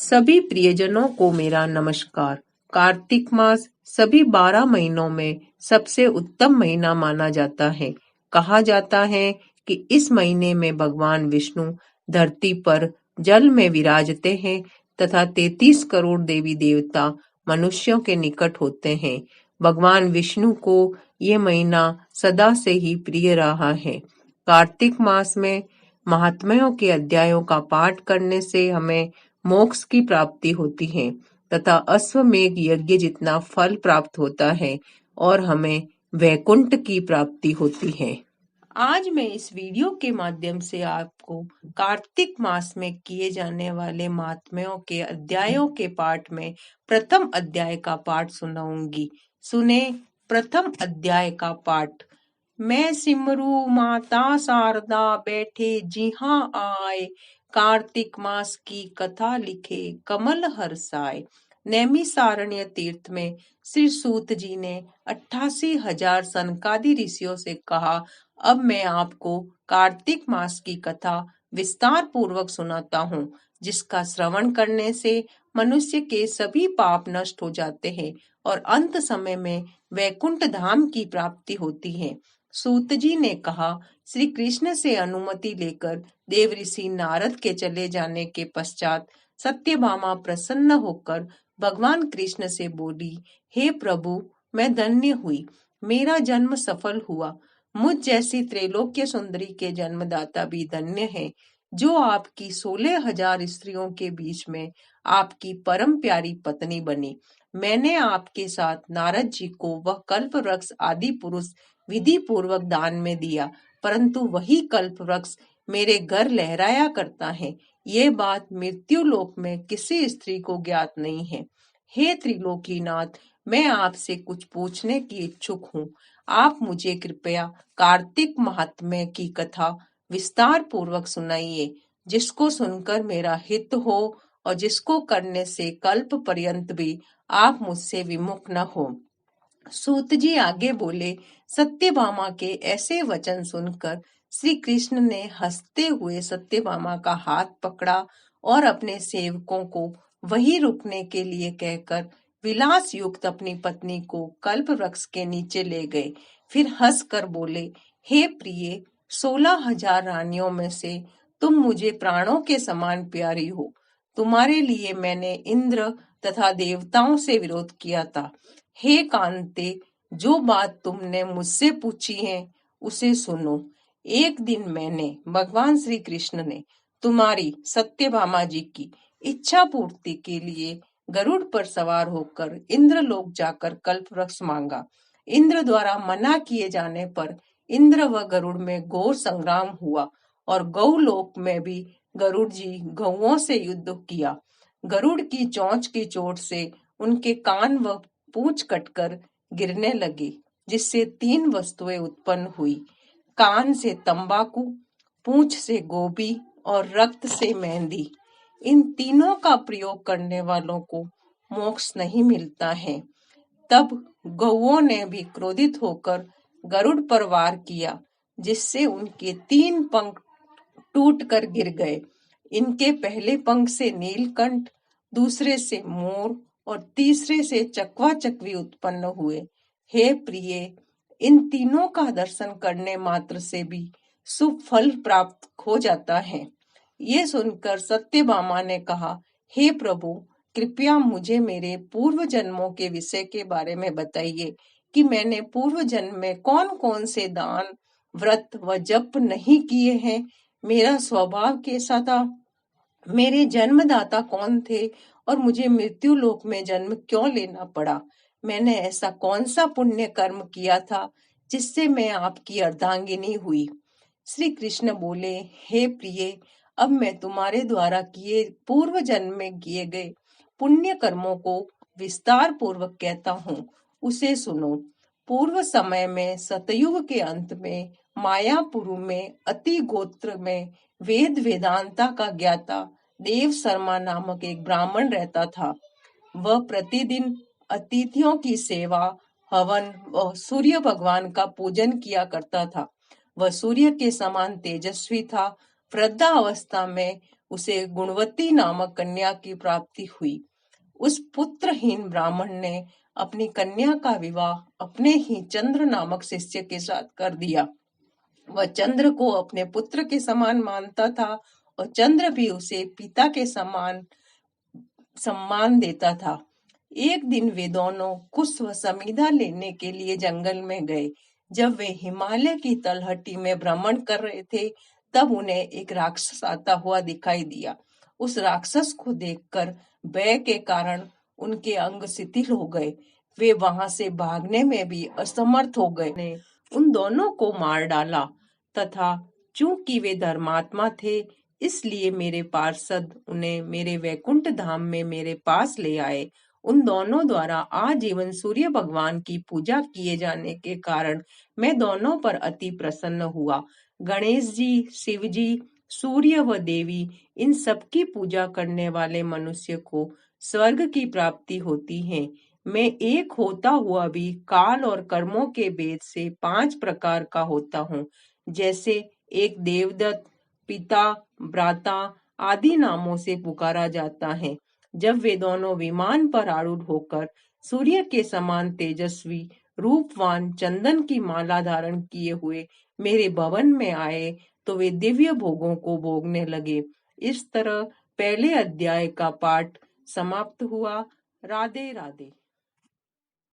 सभी प्रियजनों को मेरा नमस्कार। कार्तिक मास सभी 12 महीनों में सबसे उत्तम महीना माना जाता है। कहा जाता है कि इस महीने में भगवान विष्णु धरती पर जल में विराजते हैं तथा 33 करोड़ देवी देवता मनुष्यों के निकट होते हैं। भगवान विष्णु को ये महीना सदा से ही प्रिय रहा है। कार्तिक मास में महात्म्यों के अध्यायों का पाठ करने से हमें मोक्ष की प्राप्ति होती है तथा अश्वमेध यज्ञ जितना फल प्राप्त होता है और हमें वैकुंठ की प्राप्ति होती है। आज मैं इस वीडियो के माध्यम से आपको कार्तिक मास में किए जाने वाले महात्म्यों के अध्यायों के पाठ में प्रथम अध्याय का पाठ सुनाऊंगी। सुने प्रथम अध्याय का पाठ। मैं सिमरू माता शारदा बैठे जिहाँ आए, कार्तिक मास की कथा लिखे कमल हर्षाए। नैमिषारण्य तीर्थ में श्री सूत जी ने 88,000 सनकादि ऋषियों से कहा, अब मैं आपको कार्तिक मास की कथा विस्तार पूर्वक सुनाता हूँ, जिसका श्रवण करने से मनुष्य के सभी पाप नष्ट हो जाते हैं और अंत समय में वैकुंठ धाम की प्राप्ति होती है। सूत जी ने कहा, श्री कृष्ण से अनुमति लेकर देव ऋषि नारद के चले जाने के पश्चात सत्यभामा प्रसन्न होकर भगवान कृष्ण से बोली, हे प्रभु, मैं धन्य हुई, मेरा जन्म सफल हुआ। मुझ जैसी त्रैलोक्य सुंदरी के जन्मदाता भी धन्य है, जो आपकी 16,000 स्त्रियों के बीच में आपकी परम प्यारी पत्नी बनी। मैंने आपके साथ नारद जी को वह कल्प वृक्ष आदि पुरुष विधि पूर्वक दान में दिया, परंतु वही कल्प वृक्ष मेरे घर लहराया करता है। ये बात मृत्यु लोक में किसी स्त्री को ज्ञात नहीं है। हे त्रिलोकीनाथ, मैं आपसे कुछ पूछने की इच्छुक हूँ। आप मुझे कृपया कार्तिक महात्म्य की कथा विस्तार पूर्वक सुनाइए, जिसको सुनकर मेरा हित हो और जिसको करने से कल्प पर्यंत भी आप मुझसे विमुख न हो। सूत जी आगे बोले, सत्यभामा के ऐसे वचन सुनकर श्री कृष्ण ने हंसते हुए सत्यभामा का हाथ पकड़ा और अपने सेवकों को वही रुकने के लिए कहकर विलास युक्त अपनी पत्नी को कल्प वृक्ष के नीचे ले गए। फिर हंस कर बोले, हे प्रिय, 16,000 रानियों में से तुम मुझे प्राणों के समान प्यारी हो। तुम्हारे लिए मैंने इंद्र तथा देवताओं से विरोध किया था। हे कांते, जो बात तुमने मुझसे पूछी है उसे सुनो। एक दिन मैंने, भगवान श्री कृष्ण ने, तुम्हारी सत्यभामा जी की इच्छा पूर्ति के लिए गरुड़ पर सवार होकर इंद्रलोक जाकर कल्प वृक्ष मांगा। इंद्र द्वारा मना किए जाने पर इंद्र व गरुड़ में घोर संग्राम हुआ और गौलोक में भी गरुड़ जी गौओं से युद्ध किया। गरुड़ की चोंच की चोट से उनके कान व पूंछ कटकर गिरने लगे, जिससे 3 वस्तुएं उत्पन्न हुई। कान से तंबाकू, पूंछ से गोभी और रक्त से मेहंदी। इन तीनों का प्रयोग करने वालों को मोक्ष नहीं मिलता है। तब गौओं ने भी क्रोधित होकर गरुड़ पर वार किया, जिससे उनके 3 पंख टूट कर गिर गए। इनके पहले पंख से नीलकंठ, दूसरे से मोर और तीसरे से चकवा चकवी उत्पन्न हुए। हे प्रिय, इन तीनों का दर्शन करने मात्र से भी शुभ फल प्राप्त हो जाता है। ये सुनकर सत्यभामा ने कहा, हे प्रभु, कृपया मुझे मेरे पूर्व जन्मों के विषय के बारे में बताइए कि मैंने पूर्व जन्म में कौन कौन से दान, व्रत व जप नहीं किए हैं। मेरा स्वभाव कैसा था, मेरे जन्मदाता कौन थे और मुझे मृत्यु लोक में जन्म क्यों लेना पड़ा। मैंने ऐसा कौन सा पुण्य कर्म किया था जिससे मैं आपकी अर्धांगिनी हुई। श्री कृष्ण बोले, हे प्रिय, अब मैं तुम्हारे द्वारा किए पूर्व जन्म में किए गए पुण्य कर्मों को विस्तार पूर्वक कहता हूँ, उसे सुनो। पूर्व समय में सतयुग के अंत में मायापुरु में अति गोत्र में वेद वेदांता का ज्ञाता देव शर्मा नामक एक ब्राह्मण रहता था। वह प्रतिदिन अतिथियों की सेवा, हवन व सूर्य भगवान का पूजन किया करता था। वह सूर्य के समान तेजस्वी था। वृद्धावस्था में उसे गुणवती नामक कन्या की प्राप्ति हुई। उस पुत्रहीन ब्राह्मण ने अपनी कन्या का विवाह अपने ही चंद्र नामक शिष्य के साथ कर दिया। वह चंद्र को अपने पुत्र के समान मानता था और चंद्र भी उसे पिता के समान सम्मान देता था। एक दिन वे दोनों कुश व समीधा लेने के लिए जंगल में गए। जब वे हिमालय की तलहटी में भ्रमण कर रहे थे, तब उन्हें एक राक्षस आता हुआ दिखाई दिया। उस राक्षस को देखकर भय के कारण उनके अंग शिथिल हो गए। वे वहां से भागने में भी असमर्थ हो गए। ने उन दोनों को मार डाला तथा चूंकि वे धर्मात्मा थे, इसलिए मेरे पार्षद उन्हें मेरे वैकुंठ धाम में मेरे पास ले आए। उन दोनों द्वारा आजीवन सूर्य भगवान की पूजा किए जाने के कारण मैं दोनों पर अति प्रसन्न हुआ। गणेश जी, शिव जी, सूर्य व देवी, इन सबकी पूजा करने वाले मनुष्य को स्वर्ग की प्राप्ति होती है। मैं एक होता हुआ भी काल और कर्मों के भेद से 5 प्रकार का होता हूँ। जैसे एक देवदत्त, पिता, भ्राता आदि नामों से पुकारा जाता है। जब वे दोनों विमान पर आरूढ़ होकर सूर्य के समान तेजस्वी, रूपवान, चंदन की माला धारण किए हुए मेरे भवन में आए, तो वे दिव्य भोगों को भोगने लगे। इस तरह पहले अध्याय का पाठ समाप्त हुआ। राधे राधे।